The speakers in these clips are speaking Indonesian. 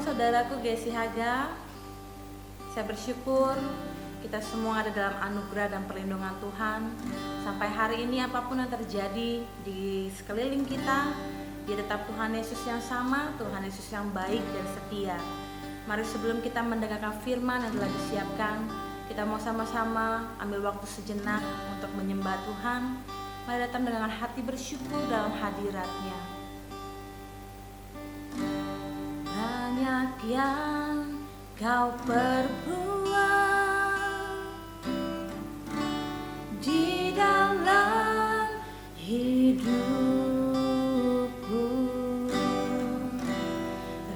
saudaraku Gesi Haga. Saya bersyukur kita semua ada dalam anugerah dan perlindungan Tuhan. Sampai hari ini apapun yang terjadi di sekeliling kita, dia tetap Tuhan Yesus yang sama, Tuhan Yesus yang baik dan setia. Mari sebelum kita mendengarkan firman yang telah disiapkan, kita mau sama-sama ambil waktu sejenak untuk menyembah Tuhan. Mari datang dengan hati bersyukur dalam hadirat-Nya. Banyak yang Kau perbuat di dalam hidupku,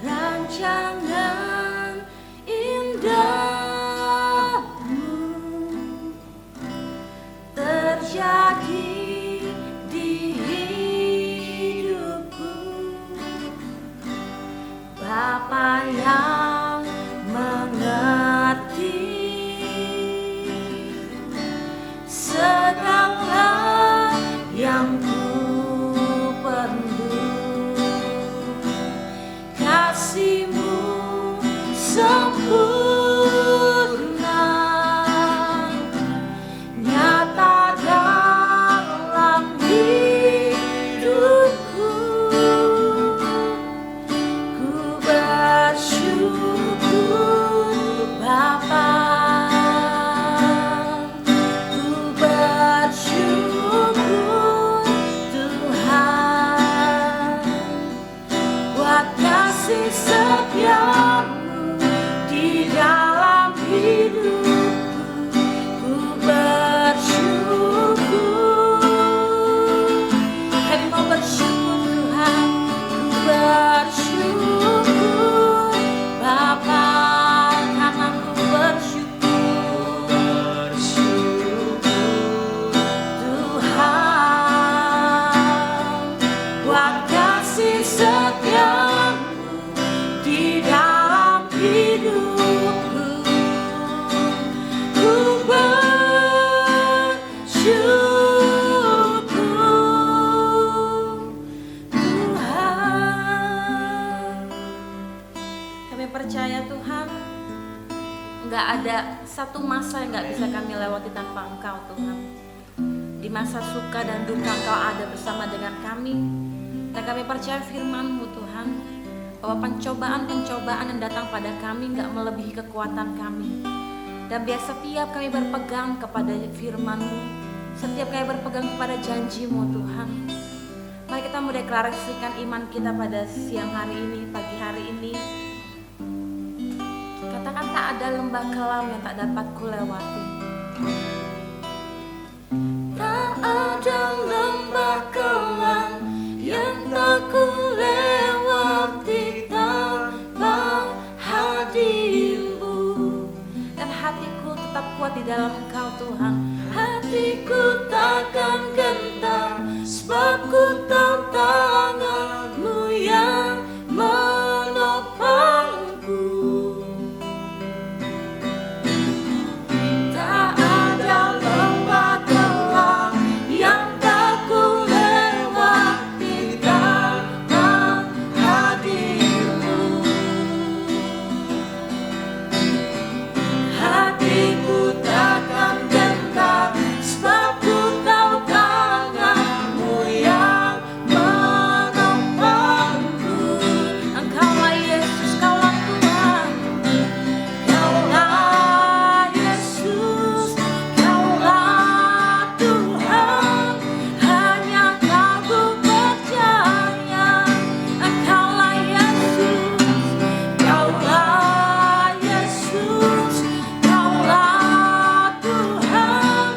rancangan indahmu terjadi di hidupku, Bapa yang mengerti segala yang ku perlu. Kasih-Mu sempurna nyata dalam hidupku. Ku bersyukur Bapa, ku bersyukur Tuhan buat kasih setia-Mu di dalam hidupku. Ku bersyukur, kami mau bersyukur Tuhan. Ku bersyukur Bapa, karena ku bersyukur Tuhan buat kasih setia-Mu di dalam hidupku. Ku bersyukur Tuhan. Kami percaya Tuhan, nggak ada satu masa yang nggak bisa kami lewati tanpa Engkau Tuhan. Di masa suka dan duka Engkau ada bersama dengan kami. Dan kami percaya firman-Mu Tuhan, bahwa pencobaan-pencobaan yang datang pada kami nggak melebihi kekuatan kami. Dan biar setiap kami berpegang kepada firman-Mu, setiap kami berpegang kepada janji-Mu Tuhan. Mari kita mau deklarasikan iman kita pada siang hari ini, pagi hari ini. Katakan, tak ada lembah kelam yang tak dapat kulewati. Tak ada lembah kelam yang tak kulewati tanpa hadir-Mu. Dan hatiku tetap kuat di dalam Engkau Tuhan. Hatiku takkan gentar, sebab ku tahu tangan-Mu yang menopangku. Tak ada lembah kelam yang tak kulewati tanpa hadir-Mu. Hatiku takkan gentar, sebab ku tahu tangan-Mu yang menopangku. Engkaulah Yesus, Kaulah Tuhan. Kaulah Yesus, Kaulah Tuhan. Hanya Kau ku percaya. Engkaulah Yesus, Kaulah Yesus, Kaulah Tuhan.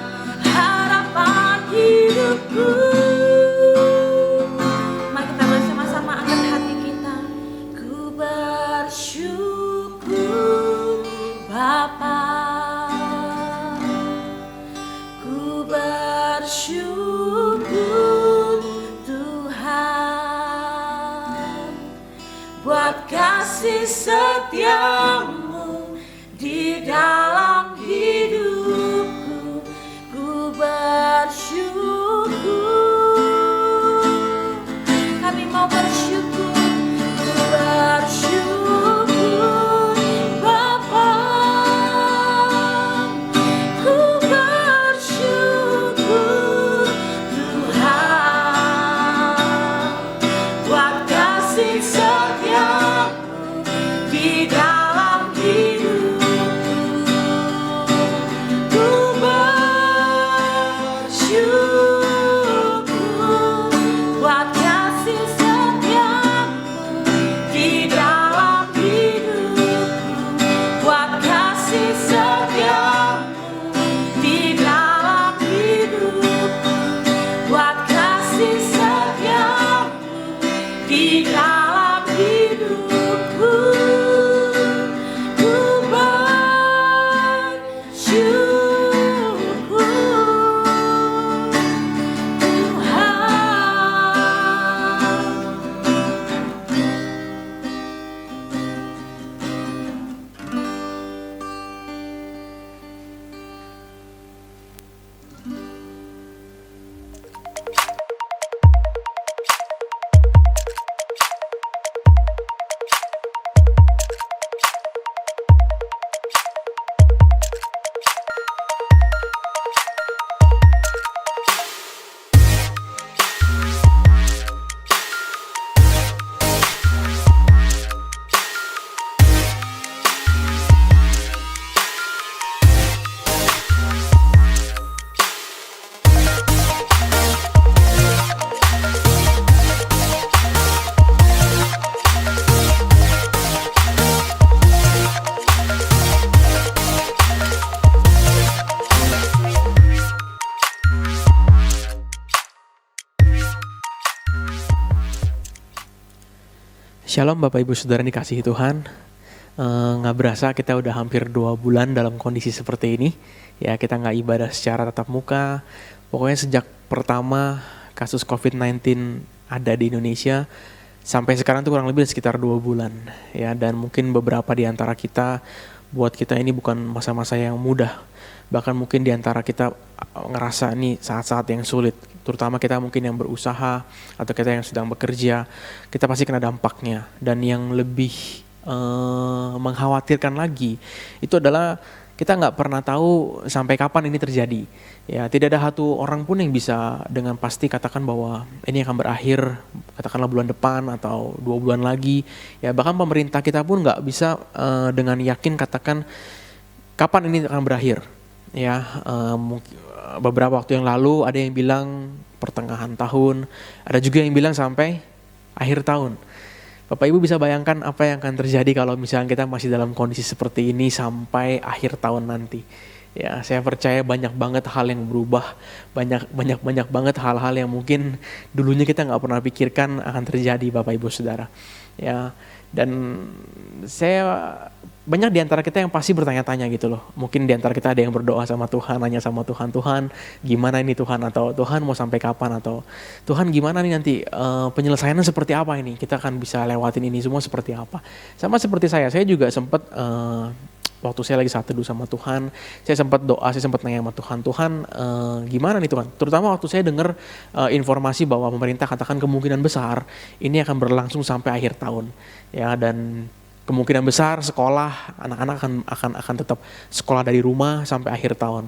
Harapan hidupku. Mari kita bersama-sama angkat hati kita. Ku bersyukur Bapa, ku bersyukur Tuhan buat kasih setia-Mu di dalam hidupku. Ku bersyukur, kami mau bersyukur, ku bersyukur di dalam hidupku. Ku bersyukur buat kasih setiamu di dalam hidupku, buat kasih setiamu di dalam hidupku, buat kasih setiamu di dalam hidupku. Ku bersyukur Shalom Bapak Ibu Saudara dikasihi Tuhan. Nggak berasa kita udah hampir 2 bulan dalam kondisi seperti ini. Ya, kita nggak ibadah secara tatap muka. Pokoknya sejak pertama kasus COVID-19 ada di Indonesia, sampai sekarang tuh kurang lebih sekitar 2 bulan. Ya, dan mungkin beberapa di antara kita, buat kita ini bukan masa-masa yang mudah. Bahkan mungkin di antara kita ngerasa ini saat-saat yang sulit. Terutama kita mungkin yang berusaha atau kita yang sedang bekerja, kita pasti kena dampaknya. Dan yang lebih mengkhawatirkan lagi, itu adalah kita nggak pernah tahu sampai kapan ini terjadi. Ya, tidak ada satu orang pun yang bisa dengan pasti katakan bahwa ini akan berakhir, katakanlah bulan depan atau 2 bulan lagi. Ya, bahkan pemerintah kita pun nggak bisa dengan yakin katakan kapan ini akan berakhir. Ya, beberapa waktu yang lalu ada yang bilang pertengahan tahun, ada juga yang bilang sampai akhir tahun. Bapak Ibu bisa bayangkan apa yang akan terjadi kalau misalnya kita masih dalam kondisi seperti ini sampai akhir tahun nanti. Ya, saya percaya banyak banget hal yang berubah, banyak banget hal-hal yang mungkin dulunya kita nggak pernah pikirkan akan terjadi, Bapak Ibu Saudara. Ya, dan saya banyak di antara kita yang pasti bertanya-tanya gitu loh. Mungkin di antara kita ada yang berdoa sama Tuhan, nanya sama Tuhan, Tuhan gimana ini Tuhan, atau Tuhan mau sampai kapan, atau Tuhan gimana nih nanti penyelesaiannya seperti apa ini, kita akan bisa lewatin ini semua seperti apa. Sama seperti saya juga sempat waktu saya lagi saat teduh sama Tuhan, saya sempat doa, saya sempat nanya sama Tuhan, Tuhan gimana nih Tuhan? Terutama waktu saya dengar informasi bahwa pemerintah katakan kemungkinan besar ini akan berlangsung sampai akhir tahun, ya, dan kemungkinan besar sekolah anak-anak akan tetap sekolah dari rumah sampai akhir tahun.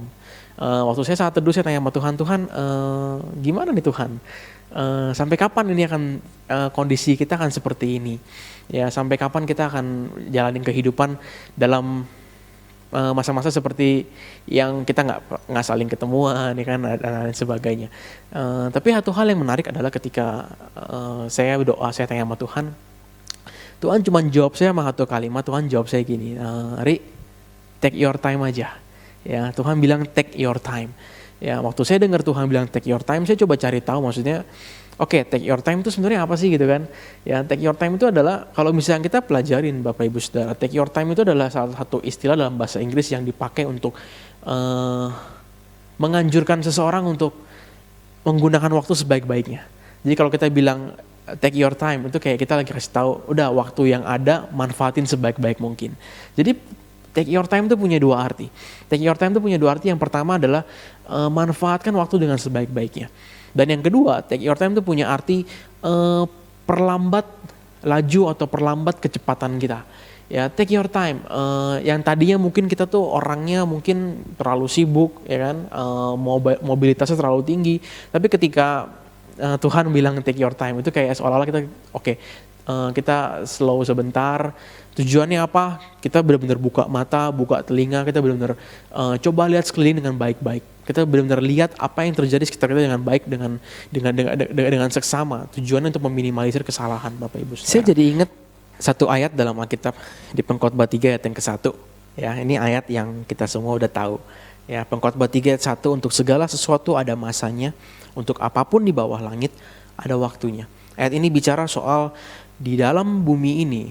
Waktu saya saat teduh saya tanya sama Tuhan, Tuhan gimana nih Tuhan? Sampai kapan ini akan kondisi kita akan seperti ini? Ya, sampai kapan kita akan jalanin kehidupan dalam masa-masa seperti yang kita nggak saling ketemuan, ya kan, dan lain sebagainya. Tapi satu hal yang menarik adalah ketika saya berdoa, saya tanya sama Tuhan, Tuhan cuma jawab saya sama satu kalimat. Tuhan jawab saya gini, Ri, take your time aja. Ya, Tuhan bilang take your time. Ya, waktu saya dengar Tuhan bilang take your time, saya coba cari tahu maksudnya. Oke, take your time itu sebenarnya apa sih gitu kan? Ya, take your time itu adalah kalau misalnya kita pelajarin Bapak Ibu Saudara, take your time itu adalah salah satu istilah dalam bahasa Inggris yang dipakai untuk menganjurkan seseorang untuk menggunakan waktu sebaik-baiknya. Jadi kalau kita bilang take your time, itu kayak kita lagi kasih tahu, udah waktu yang ada manfaatin sebaik-baik mungkin. Jadi take your time itu punya 2 arti. Take your time itu punya 2 arti. Yang pertama adalah manfaatkan waktu dengan sebaik-baiknya. Dan yang kedua, take your time itu punya arti perlambat laju atau perlambat kecepatan kita. Ya, take your time. Yang tadinya mungkin kita tuh orangnya mungkin terlalu sibuk, ya kan, mobilitasnya terlalu tinggi. Tapi ketika Tuhan bilang take your time, itu kayak seolah-olah kita kita slow sebentar. Tujuannya apa? Kita benar-benar buka mata, buka telinga, kita benar-benar coba lihat sekeliling dengan baik-baik. Kita benar-benar lihat apa yang terjadi sekitar kita dengan baik, dengan seksama. Tujuannya untuk meminimalisir kesalahan, Bapak Ibu Saudara. Saya jadi ingat satu ayat dalam Alkitab di Pengkhotbah 3 ayat yang ke-1. Ya, ini ayat yang kita semua udah tahu. Ya, Pengkhotbah 3 ayat 1, untuk segala sesuatu ada masanya, untuk apapun di bawah langit ada waktunya. Ayat ini bicara soal di dalam bumi ini,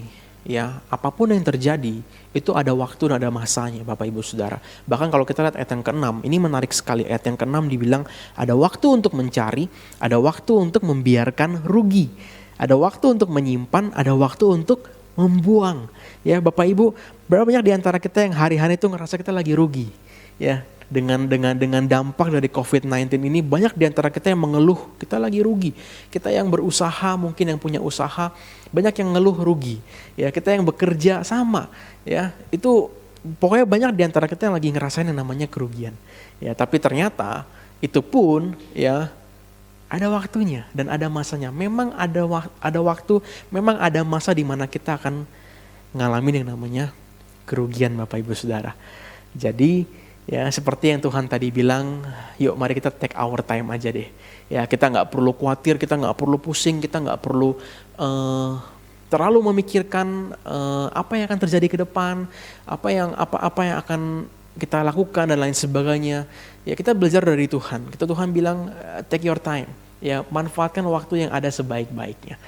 ya, apapun yang terjadi itu ada waktu dan ada masanya, Bapak Ibu Saudara. Bahkan kalau kita lihat ayat yang ke-6, ini menarik sekali. Ayat yang ke-6 dibilang ada waktu untuk mencari, ada waktu untuk membiarkan rugi, ada waktu untuk menyimpan, ada waktu untuk membuang. Ya, Bapak Ibu, berapa banyak di antara kita yang hari-hari itu ngerasa kita lagi rugi? Ya, dengan dampak dari COVID-19 ini, banyak di antara kita yang mengeluh kita lagi rugi. Kita yang berusaha, mungkin yang punya usaha, banyak yang ngeluh rugi. Ya, kita yang bekerja sama, ya, itu pokoknya banyak di antara kita yang lagi ngerasain yang namanya kerugian. Ya, tapi ternyata itu pun, ya, ada waktunya dan ada masanya. Memang ada waktu, memang ada masa di mana kita akan ngalamin yang namanya kerugian, Bapak Ibu Saudara. Jadi, ya, seperti yang Tuhan tadi bilang, yuk mari kita take our time aja deh. Ya, kita nggak perlu khawatir, kita nggak perlu pusing, kita nggak perlu terlalu memikirkan apa yang akan terjadi ke depan, apa yang akan kita lakukan dan lain sebagainya. Ya, kita belajar dari Tuhan. Tuhan bilang take your time. Ya, manfaatkan waktu yang ada sebaik-baiknya.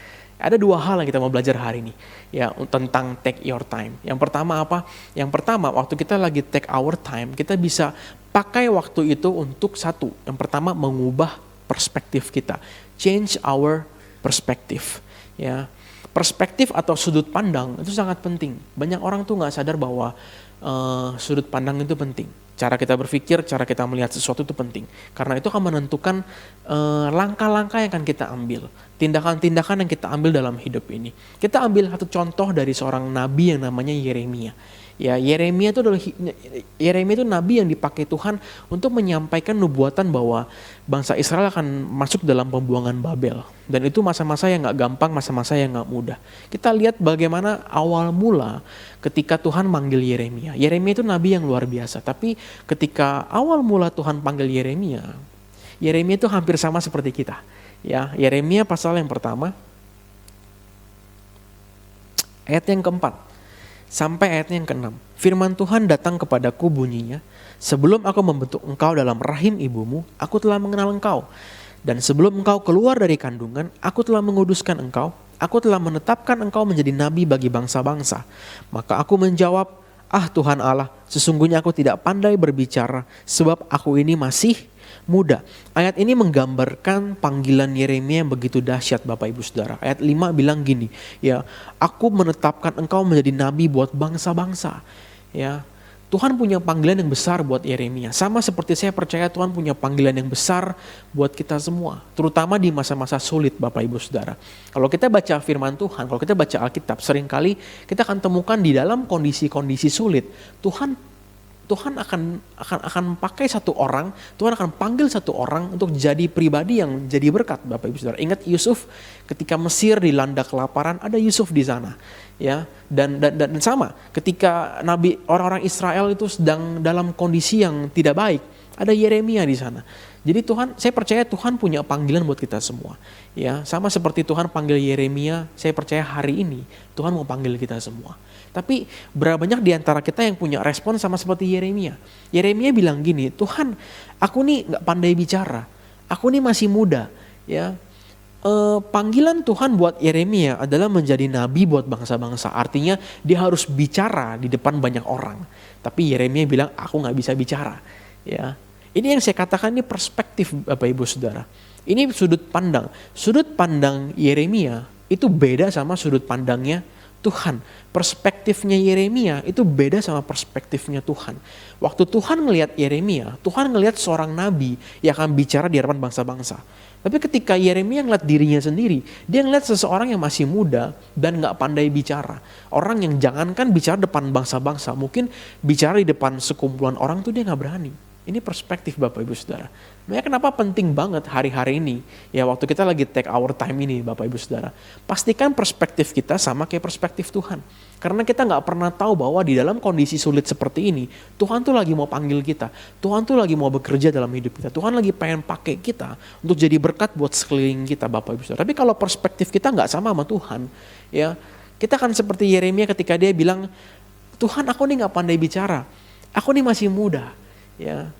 Ada dua hal yang kita mau belajar hari ini, ya, tentang take your time. Yang pertama apa? Yang pertama, waktu kita lagi take our time, kita bisa pakai waktu itu untuk satu. Yang pertama, mengubah perspektif kita. Change our perspective. Ya, perspektif atau sudut pandang itu sangat penting. Banyak orang tuh nggak sadar bahwa sudut pandang itu penting. Cara kita berpikir, cara kita melihat sesuatu itu penting. Karena itu akan menentukan langkah-langkah yang akan kita ambil. Tindakan-tindakan yang kita ambil dalam hidup ini. Kita ambil satu contoh dari seorang nabi yang namanya Yeremia. Ya, Yeremia itu nabi yang dipakai Tuhan untuk menyampaikan nubuatan bahwa bangsa Israel akan masuk dalam pembuangan Babel. Dan itu masa-masa yang gak gampang, masa-masa yang gak mudah. Kita lihat bagaimana awal mula ketika Tuhan manggil Yeremia. Yeremia itu nabi yang luar biasa. Tapi ketika awal mula Tuhan panggil Yeremia itu hampir sama seperti kita. Ya, Yeremia pasal yang pertama, ayat yang keempat sampai ayat yang keenam. Firman Tuhan datang kepadaku bunyinya, sebelum aku membentuk engkau dalam rahim ibumu, aku telah mengenal engkau. Dan sebelum engkau keluar dari kandungan, aku telah menguduskan engkau. Aku telah menetapkan engkau menjadi nabi bagi bangsa-bangsa. Maka aku menjawab, ah Tuhan Allah, sesungguhnya aku tidak pandai berbicara, sebab aku ini masih muda. Ayat ini menggambarkan panggilan Yeremia yang begitu dahsyat, Bapak Ibu Saudara. Ayat 5 bilang gini, ya, aku menetapkan engkau menjadi nabi buat bangsa-bangsa. Ya, Tuhan punya panggilan yang besar buat Yeremia. Sama seperti saya percaya Tuhan punya panggilan yang besar buat kita semua. Terutama di masa-masa sulit, Bapak Ibu Saudara. Kalau kita baca firman Tuhan, kalau kita baca Alkitab, seringkali kita akan temukan di dalam kondisi-kondisi sulit, Tuhan akan pakai satu orang, Tuhan akan panggil satu orang untuk jadi pribadi yang jadi berkat, Bapak Ibu Saudara. Ingat Yusuf ketika Mesir dilanda kelaparan, ada Yusuf di sana. Ya, dan sama ketika orang-orang Israel itu sedang dalam kondisi yang tidak baik, ada Yeremia di sana. Jadi saya percaya Tuhan punya panggilan buat kita semua. Ya, sama seperti Tuhan panggil Yeremia, saya percaya hari ini Tuhan mau panggil kita semua. Tapi berapa banyak di antara kita yang punya respon sama seperti Yeremia. Yeremia bilang gini, Tuhan, aku nih gak pandai bicara, aku nih masih muda. Ya, panggilan Tuhan buat Yeremia adalah menjadi nabi buat bangsa-bangsa. Artinya dia harus bicara di depan banyak orang. Tapi Yeremia bilang, aku gak bisa bicara. Ya, ini yang saya katakan, ini perspektif, Bapak Ibu Saudara. Ini sudut pandang. Sudut pandang Yeremia itu beda sama sudut pandangnya Tuhan. Perspektifnya Yeremia itu beda sama perspektifnya Tuhan. Waktu Tuhan ngelihat Yeremia, Tuhan ngelihat seorang nabi yang akan bicara di hadapan bangsa-bangsa. Tapi ketika Yeremia ngelihat dirinya sendiri, dia ngelihat seseorang yang masih muda dan gak pandai bicara. Orang yang jangankan bicara depan bangsa-bangsa, mungkin bicara di depan sekumpulan orang tuh dia gak berani. Ini perspektif Bapak Ibu Saudara. Makanya kenapa penting banget hari-hari ini, ya waktu kita lagi take our time ini Bapak Ibu Saudara, pastikan perspektif kita sama kayak perspektif Tuhan. Karena kita nggak pernah tahu bahwa di dalam kondisi sulit seperti ini, Tuhan tuh lagi mau panggil kita, Tuhan tuh lagi mau bekerja dalam hidup kita, Tuhan lagi pengen pakai kita untuk jadi berkat buat sekeliling kita Bapak Ibu Saudara. Tapi kalau perspektif kita nggak sama Tuhan, ya kita kan seperti Yeremia ketika dia bilang, Tuhan aku nih nggak pandai bicara, aku nih masih muda. Ya,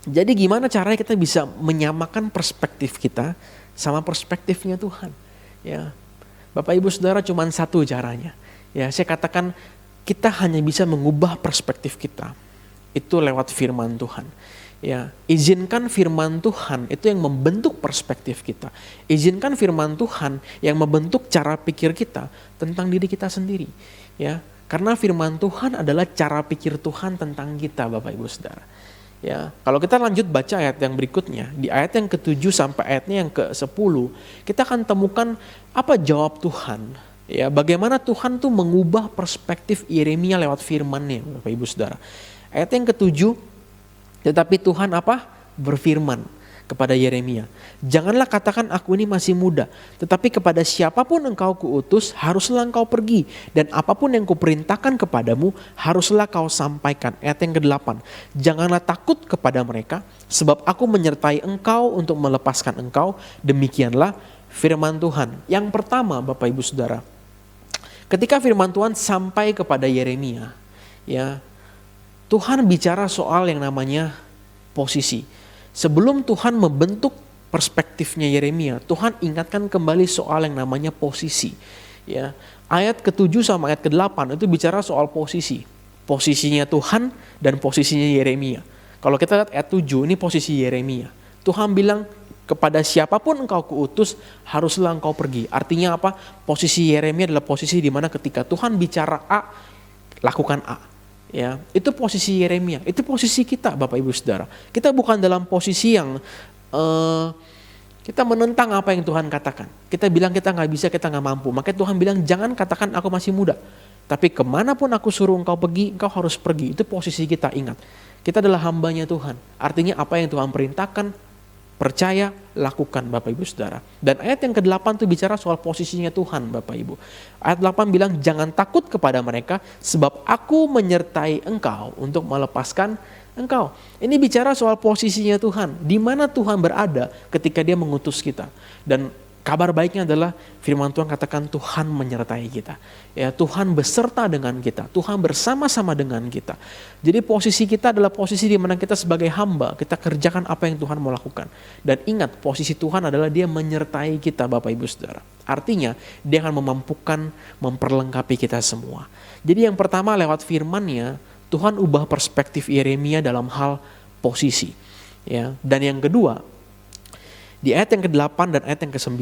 jadi gimana caranya kita bisa menyamakan perspektif kita sama perspektifnya Tuhan? Ya, Bapak Ibu Saudara cuma satu caranya. Ya, saya katakan kita hanya bisa mengubah perspektif kita itu lewat firman Tuhan. Ya, izinkan firman Tuhan itu yang membentuk perspektif kita. Izinkan firman Tuhan yang membentuk cara pikir kita tentang diri kita sendiri. Ya. Karena firman Tuhan adalah cara pikir Tuhan tentang kita Bapak Ibu Saudara. Ya, kalau kita lanjut baca ayat yang berikutnya, di ayat yang ke-7 sampai ayatnya yang ke-10, kita akan temukan apa jawab Tuhan. Ya, bagaimana Tuhan tuh mengubah perspektif Yeremia lewat firman-Nya Bapak Ibu Saudara. Ayat yang ke-7, tetapi Tuhan apa? Berfirman kepada Yeremia, janganlah katakan aku ini masih muda, tetapi kepada siapapun engkau kuutus haruslah engkau pergi, dan apapun yang kuperintahkan kepadamu haruslah kau sampaikan. Ayat yang ke-8, janganlah takut kepada mereka, sebab aku menyertai engkau untuk melepaskan engkau, demikianlah firman Tuhan. Yang pertama Bapak Ibu Saudara, ketika firman Tuhan sampai kepada Yeremia, ya Tuhan bicara soal yang namanya posisi. Sebelum Tuhan membentuk perspektifnya Yeremia, Tuhan ingatkan kembali soal yang namanya posisi. Ya, ayat ke-7 sama ayat ke-8 itu bicara soal posisi. Posisinya Tuhan dan posisinya Yeremia. Kalau kita lihat ayat 7, ini posisi Yeremia. Tuhan bilang kepada siapapun engkau kuutus haruslah engkau pergi. Artinya apa? Posisi Yeremia adalah posisi di mana ketika Tuhan bicara A, lakukan A. Ya, itu posisi Yeremia, itu posisi kita Bapak Ibu Saudara. Kita bukan dalam posisi yang kita menentang apa yang Tuhan katakan. Kita bilang kita nggak bisa, kita nggak mampu. Makanya Tuhan bilang jangan katakan aku masih muda. Tapi kemanapun aku suruh engkau pergi, engkau harus pergi. Itu posisi kita, ingat. Kita adalah hambanya Tuhan. Artinya apa yang Tuhan perintahkan, percaya, lakukan Bapak Ibu Saudara. Dan ayat yang ke-8 itu bicara soal posisinya Tuhan Bapak Ibu. Ayat 8 bilang jangan takut kepada mereka sebab aku menyertai engkau untuk melepaskan engkau. Ini bicara soal posisinya Tuhan. Di mana Tuhan berada ketika dia mengutus kita. Dan kabar baiknya adalah firman Tuhan katakan Tuhan menyertai kita. Ya, Tuhan beserta dengan kita. Tuhan bersama-sama dengan kita. Jadi posisi kita adalah posisi di mana kita sebagai hamba, kita kerjakan apa yang Tuhan mau lakukan. Dan ingat, posisi Tuhan adalah dia menyertai kita Bapak Ibu Saudara. Artinya, dia akan memampukan, memperlengkapi kita semua. Jadi yang pertama lewat firman-Nya, Tuhan ubah perspektif Yeremia dalam hal posisi. Ya. Dan yang kedua, di ayat yang ke-8 dan ayat yang ke-9.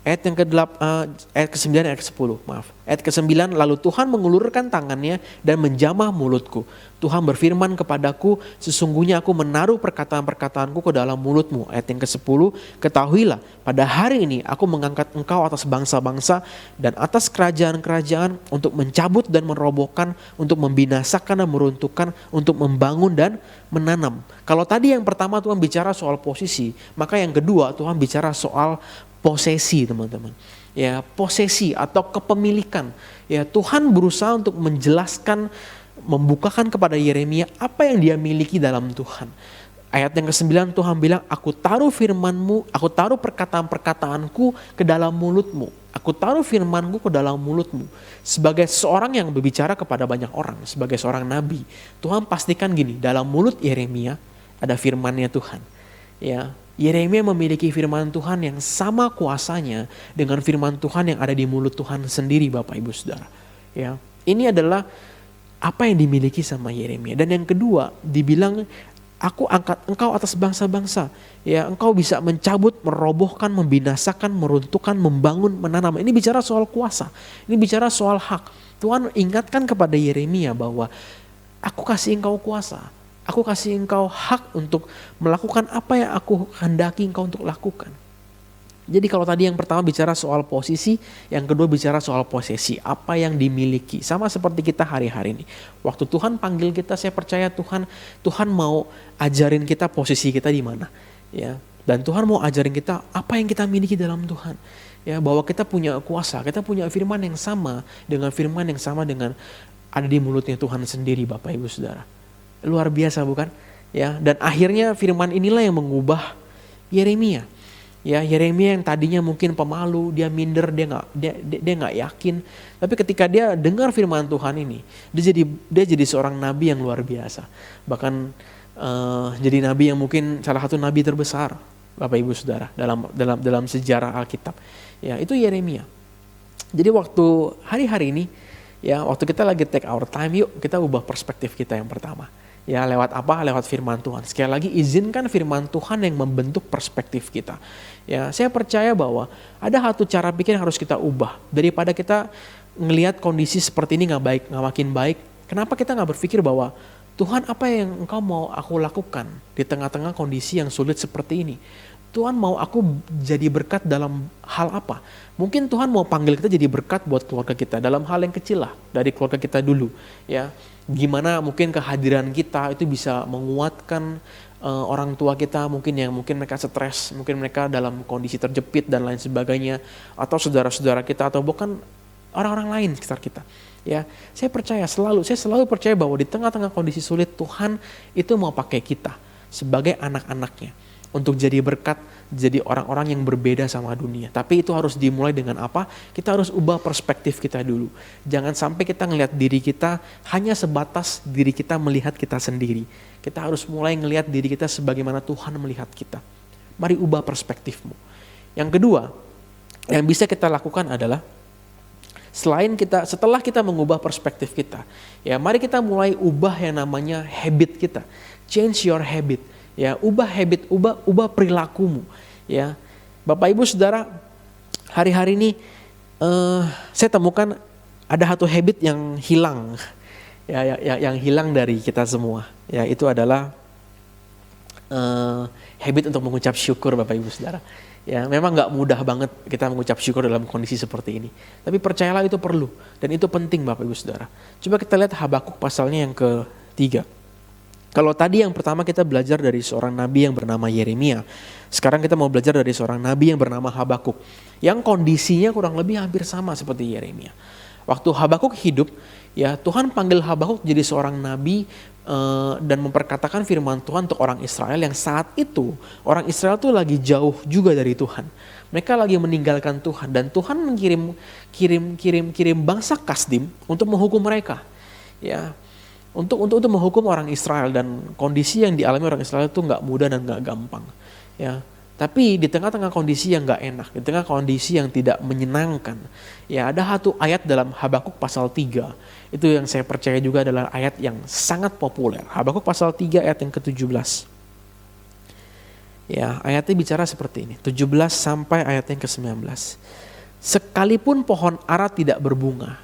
Ayat yang ayat ke-9 dan ayat ke-10, maaf. Ayat ke-9, lalu Tuhan mengulurkan tangannya dan menjamah mulutku. Tuhan berfirman kepadaku, sesungguhnya aku menaruh perkataan-perkataanku ke dalam mulutmu. Ayat yang ke-10, ketahuilah pada hari ini aku mengangkat engkau atas bangsa-bangsa dan atas kerajaan-kerajaan untuk mencabut dan merobohkan, untuk membinasakan dan meruntuhkan, untuk membangun dan menanam. Kalau tadi yang pertama Tuhan bicara soal posisi, maka yang kedua Tuhan bicara soal posesi teman-teman. Ya, posesi atau kepemilikan. Ya, Tuhan berusaha untuk menjelaskan, membukakan kepada Yeremia apa yang dia miliki dalam Tuhan. Ayat yang ke-9 Tuhan bilang, aku taruh firmanmu, aku taruh perkataan-perkataanku ke dalam mulutmu. Aku taruh firmanku ke dalam mulutmu. Sebagai seorang yang berbicara kepada banyak orang, sebagai seorang nabi, Tuhan pastikan gini, dalam mulut Yeremia ada firmannya Tuhan. Ya, Yeremia memiliki firman Tuhan yang sama kuasanya dengan firman Tuhan yang ada di mulut Tuhan sendiri Bapak Ibu Saudara. Ya, ini adalah apa yang dimiliki sama Yeremia. Dan yang kedua, dibilang aku angkat engkau atas bangsa-bangsa. Ya, engkau bisa mencabut, merobohkan, membinasakan, meruntuhkan, membangun, menanam. Ini bicara soal kuasa. Ini bicara soal hak. Tuhan ingatkan kepada Yeremia bahwa aku kasih engkau kuasa. Aku kasih engkau hak untuk melakukan apa yang aku hendaki engkau untuk lakukan. Jadi kalau tadi yang pertama bicara soal posisi, yang kedua bicara soal posesi, apa yang dimiliki. Sama seperti kita hari-hari ini. Waktu Tuhan panggil kita, saya percaya Tuhan mau ajarin kita posisi kita di mana. Ya. Dan Tuhan mau ajarin kita apa yang kita miliki dalam Tuhan. Ya, bahwa kita punya kuasa, kita punya firman yang sama dengan ada di mulutnya Tuhan sendiri, Bapak Ibu Saudara. Luar biasa bukan? Ya, dan akhirnya firman inilah yang mengubah Yeremia. Ya, Yeremia yang tadinya mungkin pemalu, dia minder, dia nggak yakin. Tapi ketika dia dengar firman Tuhan ini, dia jadi seorang nabi yang luar biasa. Bahkan jadi nabi yang mungkin salah satu nabi terbesar, Bapak Ibu Saudara, dalam sejarah Alkitab. Ya, itu Yeremia. Jadi waktu hari-hari ini, ya waktu kita lagi take our time, yuk kita ubah perspektif kita yang pertama. Ya, lewat apa? Lewat firman Tuhan. Sekali lagi izinkan firman Tuhan yang membentuk perspektif kita. Ya, saya percaya bahwa ada satu cara pikir yang harus kita ubah. Daripada kita ngelihat kondisi seperti ini nggak baik, nggak makin baik. Kenapa kita nggak berpikir bahwa Tuhan, apa yang Engkau mau aku lakukan di tengah-tengah kondisi yang sulit seperti ini? Tuhan mau aku jadi berkat dalam hal apa? Mungkin Tuhan mau panggil kita jadi berkat buat keluarga kita dalam hal yang kecil lah, dari keluarga kita dulu. Ya, gimana mungkin kehadiran kita itu bisa menguatkan orang tua kita, mungkin mereka stres, mungkin mereka dalam kondisi terjepit dan lain sebagainya, atau saudara-saudara kita, atau bukan orang-orang lain sekitar kita. Ya, saya selalu percaya bahwa di tengah-tengah kondisi sulit Tuhan itu mau pakai kita sebagai anak-anaknya untuk jadi berkat, jadi orang-orang yang berbeda sama dunia. Tapi itu harus dimulai dengan apa? Kita harus ubah perspektif kita dulu. Jangan sampai kita ngelihat diri kita hanya sebatas diri kita melihat kita sendiri. Kita harus mulai ngelihat diri kita sebagaimana Tuhan melihat kita. Mari ubah perspektifmu. Yang kedua, yang bisa kita lakukan adalah setelah kita mengubah perspektif kita, ya mari kita mulai ubah yang namanya habit kita. Change your habit. Ya, ubah habit, ubah perilakumu. Ya, Bapak Ibu Saudara, hari-hari ini saya temukan ada satu habit yang hilang, ya, yang hilang dari kita semua. Ya, itu adalah habit untuk mengucap syukur, Bapak Ibu Saudara. Ya, memang nggak mudah banget kita mengucap syukur dalam kondisi seperti ini. Tapi percayalah itu perlu dan itu penting, Bapak Ibu Saudara. Coba kita lihat Habakuk pasalnya yang ke-3. Kalau tadi yang pertama kita belajar dari seorang nabi yang bernama Yeremia, sekarang kita mau belajar dari seorang nabi yang bernama Habakuk, yang kondisinya kurang lebih hampir sama seperti Yeremia. Waktu Habakuk hidup, ya Tuhan panggil Habakuk jadi seorang nabi dan memperkatakan firman Tuhan untuk orang Israel yang saat itu orang Israel tuh lagi jauh juga dari Tuhan. Mereka lagi meninggalkan Tuhan dan Tuhan mengirim bangsa Kasdim untuk menghukum mereka. Ya. Untuk menghukum orang Israel, dan kondisi yang dialami orang Israel itu nggak mudah dan nggak gampang, ya. Tapi di tengah-tengah kondisi yang nggak enak, di tengah kondisi yang tidak menyenangkan, ya ada satu ayat dalam Habakuk pasal 3, itu yang saya percaya juga adalah ayat yang sangat populer. Habakuk pasal 3 ayat yang ke-17. Ya, ayatnya bicara seperti ini, 17 sampai ayat yang ke-19. Sekalipun pohon ara tidak berbunga,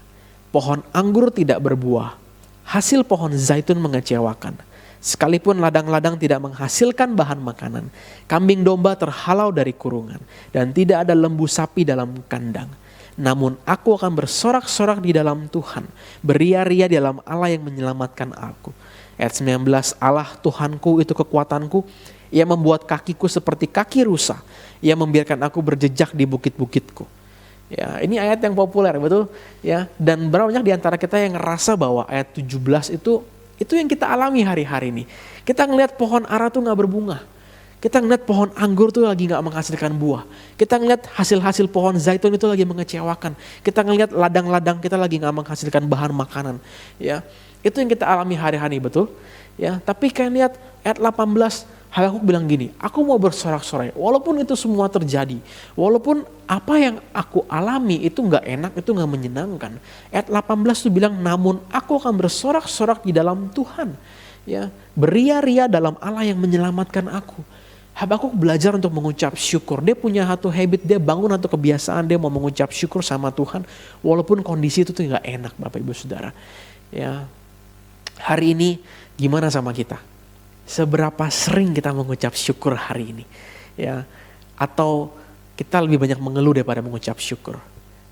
pohon anggur tidak berbuah, hasil pohon zaitun mengecewakan. Sekalipun ladang-ladang tidak menghasilkan bahan makanan, kambing domba terhalau dari kurungan, dan tidak ada lembu sapi dalam kandang. Namun aku akan bersorak-sorak di dalam Tuhan, beria-ria di dalam Allah yang menyelamatkan aku. Ayat 19, Allah Tuhanku itu kekuatanku, Ia membuat kakiku seperti kaki rusa, Ia membiarkan aku berjejak di bukit-bukitku. Ya, ini ayat yang populer, betul? Ya, dan berapa banyak di antara kita yang ngerasa bahwa ayat 17 itu yang kita alami hari-hari ini. Kita ngelihat pohon ara tuh nggak berbunga. Kita ngelihat pohon anggur tuh lagi nggak menghasilkan buah. Kita ngelihat hasil-hasil pohon zaitun itu lagi mengecewakan. Kita ngelihat ladang-ladang kita lagi nggak menghasilkan bahan makanan. Ya, itu yang kita alami hari-hari, betul? Ya, tapi kayak lihat ayat 18. Habakuk bilang gini, aku mau bersorak-sorai walaupun itu semua terjadi, walaupun apa yang aku alami itu gak enak, itu gak menyenangkan. Ayat 18 tuh bilang, namun aku akan bersorak-sorak di dalam Tuhan, ya, beria-ria dalam Allah yang menyelamatkan aku. Habakuk belajar untuk mengucap syukur. Dia punya satu habit, dia bangun atau kebiasaan, dia mau mengucap syukur sama Tuhan walaupun kondisi itu tuh gak enak, Bapak Ibu Saudara. Ya, hari ini gimana sama kita? Seberapa sering kita mengucap syukur hari ini, ya? Atau kita lebih banyak mengeluh daripada mengucap syukur.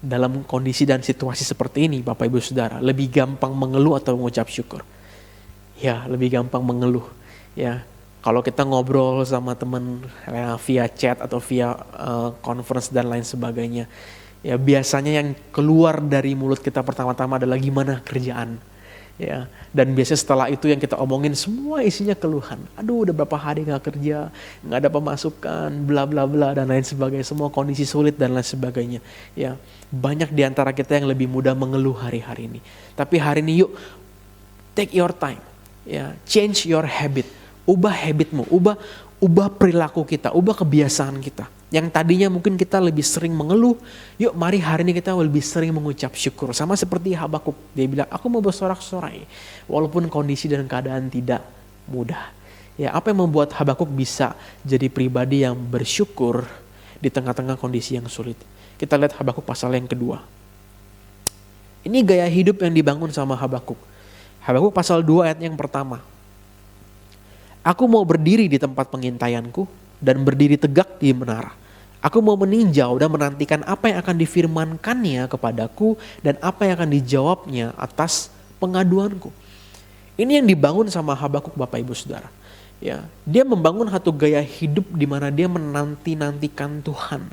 Dalam kondisi dan situasi seperti ini, Bapak Ibu Saudara, lebih gampang mengeluh atau mengucap syukur? Ya, lebih gampang mengeluh. Ya, kalau kita ngobrol sama teman via chat atau via conference dan lain sebagainya, ya biasanya yang keluar dari mulut kita pertama-tama adalah gimana kerjaan. Ya, dan biasanya setelah itu yang kita omongin semua isinya keluhan. Aduh, udah berapa hari gak kerja, gak ada pemasukan, bla bla bla dan lain sebagainya. Semua kondisi sulit dan lain sebagainya. Ya, banyak di antara kita yang lebih mudah mengeluh hari-hari ini. Tapi hari ini yuk, take your time. Ya, change your habit. Ubah habitmu, ubah perilaku kita, ubah kebiasaan kita. Yang tadinya mungkin kita lebih sering mengeluh, yuk mari hari ini kita lebih sering mengucap syukur. Sama seperti Habakuk, dia bilang, aku mau bersorak-sorai walaupun kondisi dan keadaan tidak mudah. Ya, apa yang membuat Habakuk bisa jadi pribadi yang bersyukur di tengah-tengah kondisi yang sulit? Kita lihat Habakuk pasal yang kedua. Ini gaya hidup yang dibangun sama Habakuk. Habakuk pasal 2 ayat yang pertama. Aku mau berdiri di tempat pengintaianku dan berdiri tegak di menara. Aku mau meninjau dan menantikan apa yang akan difirmankannya kepadaku dan apa yang akan dijawabnya atas pengaduanku. Ini yang dibangun sama Habakuk, Bapak Ibu Saudara. Ya, dia membangun satu gaya hidup di mana dia menanti-nantikan Tuhan.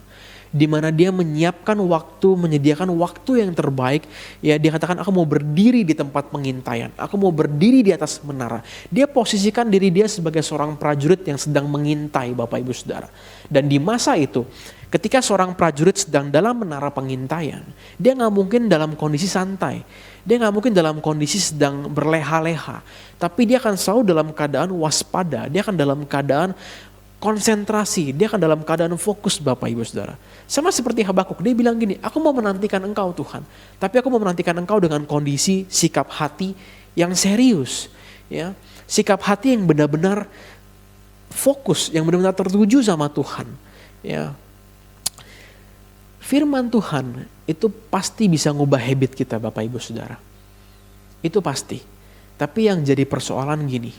Di mana dia menyiapkan waktu, menyediakan waktu yang terbaik. Ya, dia katakan aku mau berdiri di tempat pengintaian. Aku mau berdiri di atas menara. Dia posisikan diri dia sebagai seorang prajurit yang sedang mengintai, Bapak Ibu Saudara. Dan di masa itu, ketika seorang prajurit sedang dalam menara pengintaian, dia gak mungkin dalam kondisi santai. Dia gak mungkin dalam kondisi sedang berleha-leha. Tapi dia akan selalu dalam keadaan waspada. Dia akan dalam keadaan konsentrasi, dia akan dalam keadaan fokus, Bapak Ibu Saudara. Sama seperti Habakuk, dia bilang gini, aku mau menantikan Engkau Tuhan, tapi aku mau menantikan Engkau dengan kondisi sikap hati yang serius, ya, sikap hati yang benar-benar fokus, yang benar-benar tertuju sama Tuhan, ya. Firman Tuhan itu pasti bisa ngubah habit kita, Bapak Ibu Saudara. Itu pasti. Tapi yang jadi persoalan gini,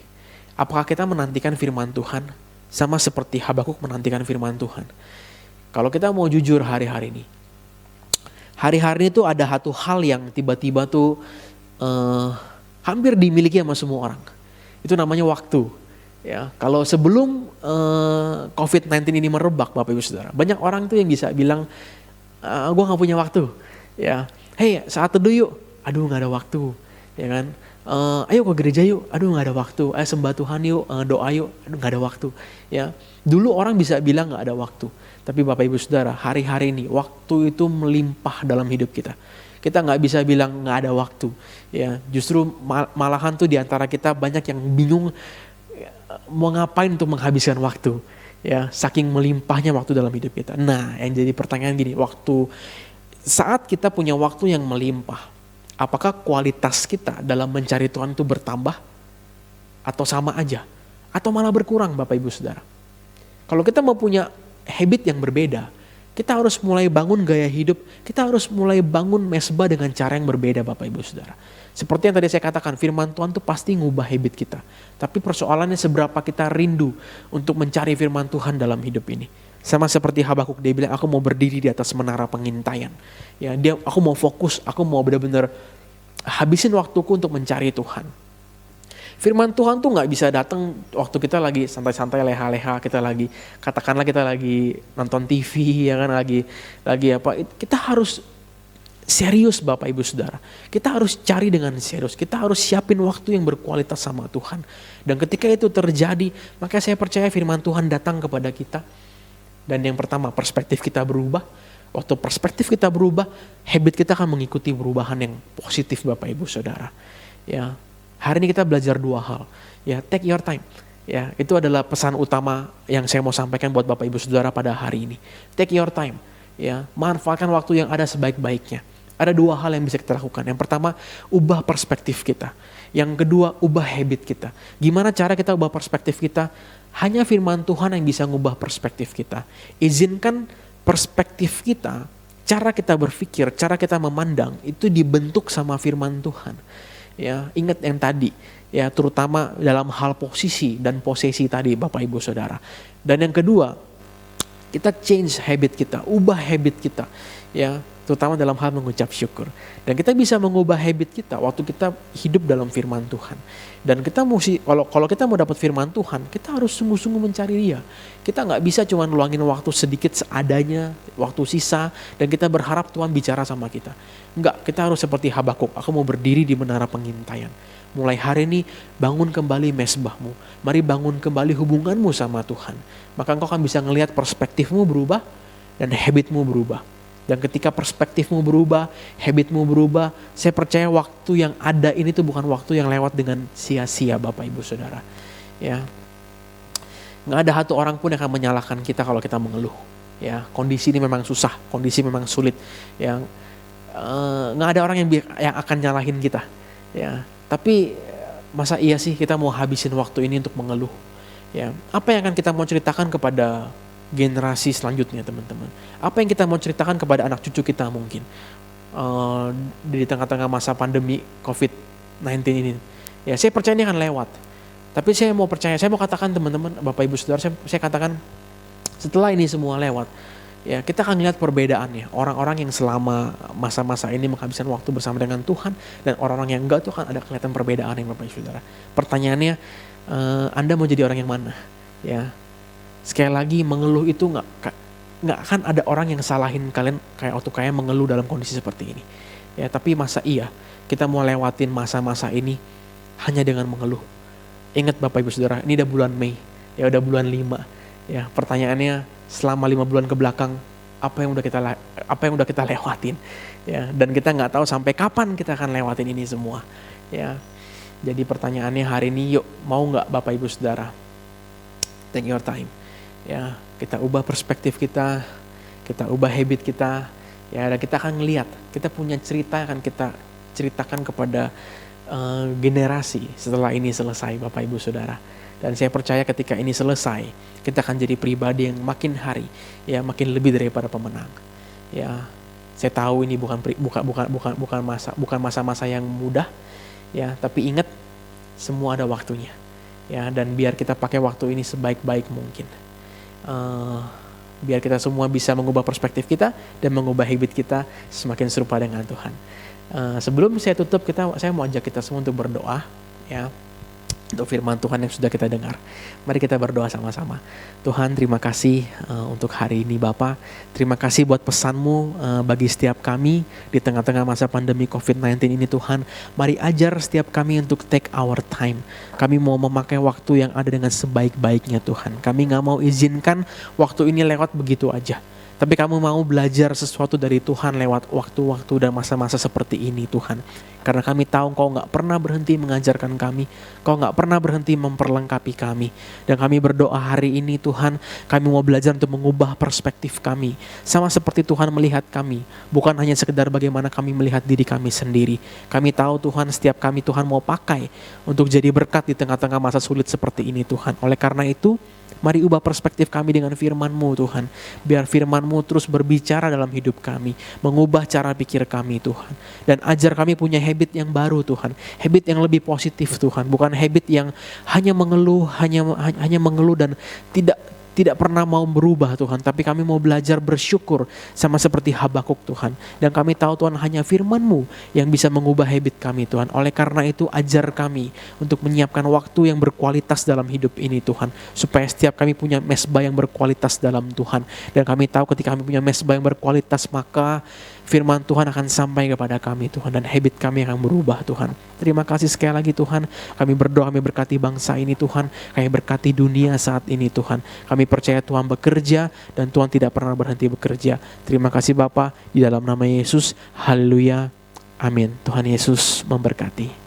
apakah kita menantikan firman Tuhan sama seperti Habakuk menantikan firman Tuhan? Kalau kita mau jujur hari-hari ini tuh ada satu hal yang tiba-tiba tuh hampir dimiliki sama semua orang. Itu namanya waktu. Ya, kalau sebelum COVID-19 ini merebak, Bapak Ibu Saudara, banyak orang tuh yang bisa bilang, gue gak punya waktu. Ya, hey saat teduh yuk, aduh gak ada waktu, ya kan? Ayo ke gereja yuk, aduh gak ada waktu. Ayo sembah Tuhan yuk, doa yuk, aduh gak ada waktu. Ya, dulu orang bisa bilang gak ada waktu. Tapi Bapak Ibu Saudara, hari-hari ini waktu itu melimpah dalam hidup kita. Kita gak bisa bilang gak ada waktu. Ya, justru malahan tuh diantara kita banyak yang bingung mau ngapain untuk menghabiskan waktu. Ya, saking melimpahnya waktu dalam hidup kita. Nah, yang jadi pertanyaan gini, saat kita punya waktu yang melimpah, apakah kualitas kita dalam mencari Tuhan itu bertambah? Atau sama aja? Atau malah berkurang, Bapak Ibu Saudara? Kalau kita mau punya habit yang berbeda, kita harus mulai bangun gaya hidup, kita harus mulai bangun mesbah dengan cara yang berbeda, Bapak Ibu Saudara. Seperti yang tadi saya katakan, firman Tuhan itu pasti ngubah habit kita. Tapi persoalannya seberapa kita rindu untuk mencari firman Tuhan dalam hidup ini. Sama seperti Habakuk, dia bilang aku mau berdiri di atas menara pengintaian. Ya, aku mau fokus, aku mau benar-benar habisin waktuku untuk mencari Tuhan. Firman Tuhan tuh gak bisa datang waktu kita lagi santai-santai leha-leha, kita lagi nonton TV, ya kan, lagi apa. Kita harus serius, Bapak Ibu Saudara. Kita harus cari dengan serius, kita harus siapin waktu yang berkualitas sama Tuhan. Dan ketika itu terjadi, maka saya percaya firman Tuhan datang kepada kita. Dan yang pertama, perspektif kita berubah. Waktu perspektif kita berubah, habit kita akan mengikuti perubahan yang positif, Bapak Ibu Saudara. Ya, hari ini kita belajar dua hal. Ya, take your time. Ya, itu adalah pesan utama yang saya mau sampaikan buat Bapak Ibu Saudara pada hari ini. Take your time. Ya, manfaatkan waktu yang ada sebaik-baiknya. Ada dua hal yang bisa kita lakukan. Yang pertama, ubah perspektif kita. Yang kedua, ubah habit kita. Gimana cara kita ubah perspektif kita? Hanya firman Tuhan yang bisa ngubah perspektif kita. Izinkan perspektif kita, cara kita berpikir, cara kita memandang itu dibentuk sama firman Tuhan. Ya, ingat yang tadi, ya, terutama dalam hal posisi dan posesi tadi, Bapak Ibu Saudara. Dan yang kedua, Kita change habit kita, ubah habit kita, ya, terutama dalam hal mengucap syukur. Dan kita bisa mengubah habit kita waktu kita hidup dalam firman Tuhan. Dan kita mesti, kalau kita mau dapat firman Tuhan, kita harus sungguh-sungguh mencari Dia. Kita nggak bisa cuma luangin waktu sedikit seadanya, waktu sisa, dan kita berharap Tuhan bicara sama kita. Enggak, kita harus seperti Habakuk. Aku mau berdiri di menara pengintaian. Mulai hari ini bangun kembali mesbahmu. Mari bangun kembali hubunganmu sama Tuhan. Maka engkau akan bisa ngelihat perspektifmu berubah dan habitmu berubah. Dan ketika perspektifmu berubah, habitmu berubah, saya percaya waktu yang ada ini tuh bukan waktu yang lewat dengan sia-sia, Bapak Ibu Saudara. Ya, nggak ada satu orang pun yang akan menyalahkan kita kalau kita mengeluh. Ya, kondisi ini memang susah, kondisi memang sulit. Yang nggak ada orang yang akan nyalahin kita. Ya, tapi masa iya sih kita mau habisin waktu ini untuk mengeluh? Ya, apa yang akan kita mau ceritakan kepada generasi selanjutnya, teman-teman? Apa yang kita mau ceritakan kepada anak cucu kita mungkin di tengah-tengah masa pandemi COVID-19 ini? Ya, saya percaya ini akan lewat. Tapi saya mau katakan teman-teman, Bapak Ibu Saudara, saya katakan setelah ini semua lewat, ya, kita akan lihat perbedaannya. Orang-orang yang selama masa-masa ini menghabiskan waktu bersama dengan Tuhan dan orang-orang yang enggak tuh akan ada kelihatan perbedaan yang Bapak Ibu Saudara. Pertanyaannya, Anda mau jadi orang yang mana? Ya, sekali lagi mengeluh itu nggak akan ada orang yang salahin kalian kayak waktu kalian mengeluh dalam kondisi seperti ini. Ya, tapi masa iya kita mau lewatin masa-masa ini hanya dengan mengeluh? Ingat Bapak Ibu Saudara, ini udah bulan Mei, ya udah bulan 5. Ya, pertanyaannya selama 5 bulan ke belakang apa yang udah kita lewatin? Ya, dan kita nggak tahu sampai kapan kita akan lewatin ini semua. Ya, jadi pertanyaannya hari ini, yuk mau nggak Bapak Ibu Saudara? Take your time. Ya, kita ubah perspektif kita ubah habit kita, ya, dan kita akan ngelihat, kita punya cerita yang akan kita ceritakan kepada generasi setelah ini selesai, Bapak Ibu Saudara. Dan saya percaya ketika ini selesai, kita akan jadi pribadi yang makin hari, ya, makin lebih daripada pemenang. Ya, saya tahu ini bukan masa-masa yang mudah, ya, tapi ingat semua ada waktunya, ya, dan biar kita pakai waktu ini sebaik-baik mungkin. Biar kita semua bisa mengubah perspektif kita dan mengubah habit kita semakin serupa dengan Tuhan. Sebelum saya tutup, saya mau ajak kita semua untuk berdoa, ya, untuk firman Tuhan yang sudah kita dengar. Mari kita berdoa sama-sama. Tuhan, terima kasih untuk hari ini Bapa. Terima kasih buat pesan-Mu bagi setiap kami di tengah-tengah masa pandemi COVID-19 ini Tuhan. Mari ajar setiap kami untuk take our time. Kami mau memakai waktu yang ada dengan sebaik-baiknya Tuhan. Kami gak mau izinkan waktu ini lewat begitu aja. Tapi kamu mau belajar sesuatu dari Tuhan lewat waktu-waktu dan masa-masa seperti ini Tuhan. Karena kami tahu Engkau gak pernah berhenti mengajarkan kami. Engkau gak pernah berhenti memperlengkapi kami. Dan kami berdoa hari ini Tuhan, kami mau belajar untuk mengubah perspektif kami. Sama seperti Tuhan melihat kami. Bukan hanya sekedar bagaimana kami melihat diri kami sendiri. Kami tahu Tuhan, setiap kami Tuhan mau pakai untuk jadi berkat di tengah-tengah masa sulit seperti ini Tuhan. Oleh karena itu, mari ubah perspektif kami dengan firman-Mu Tuhan. Biar firman-Mu terus berbicara dalam hidup kami. Mengubah cara pikir kami Tuhan. Dan ajar kami punya habit yang baru Tuhan. Habit yang lebih positif Tuhan. Bukan habit yang hanya mengeluh, hanya mengeluh dan tidak pernah mau berubah Tuhan. Tapi kami mau belajar bersyukur sama seperti Habakuk Tuhan. Dan kami tahu Tuhan hanya firman-Mu yang bisa mengubah habit kami Tuhan. Oleh karena itu ajar kami untuk menyiapkan waktu yang berkualitas dalam hidup ini Tuhan. Supaya setiap kami punya mesbah yang berkualitas dalam Tuhan. Dan kami tahu ketika kami punya mesbah yang berkualitas, maka firman Tuhan akan sampai kepada kami Tuhan. Dan habit kami akan berubah Tuhan. Terima kasih sekali lagi Tuhan. Kami berdoa, kami berkati bangsa ini Tuhan. Kami berkati dunia saat ini Tuhan. Kami percaya Tuhan bekerja dan Tuhan tidak pernah berhenti bekerja. Terima kasih Bapa, di dalam nama Yesus. Haleluya. Amin. Tuhan Yesus memberkati.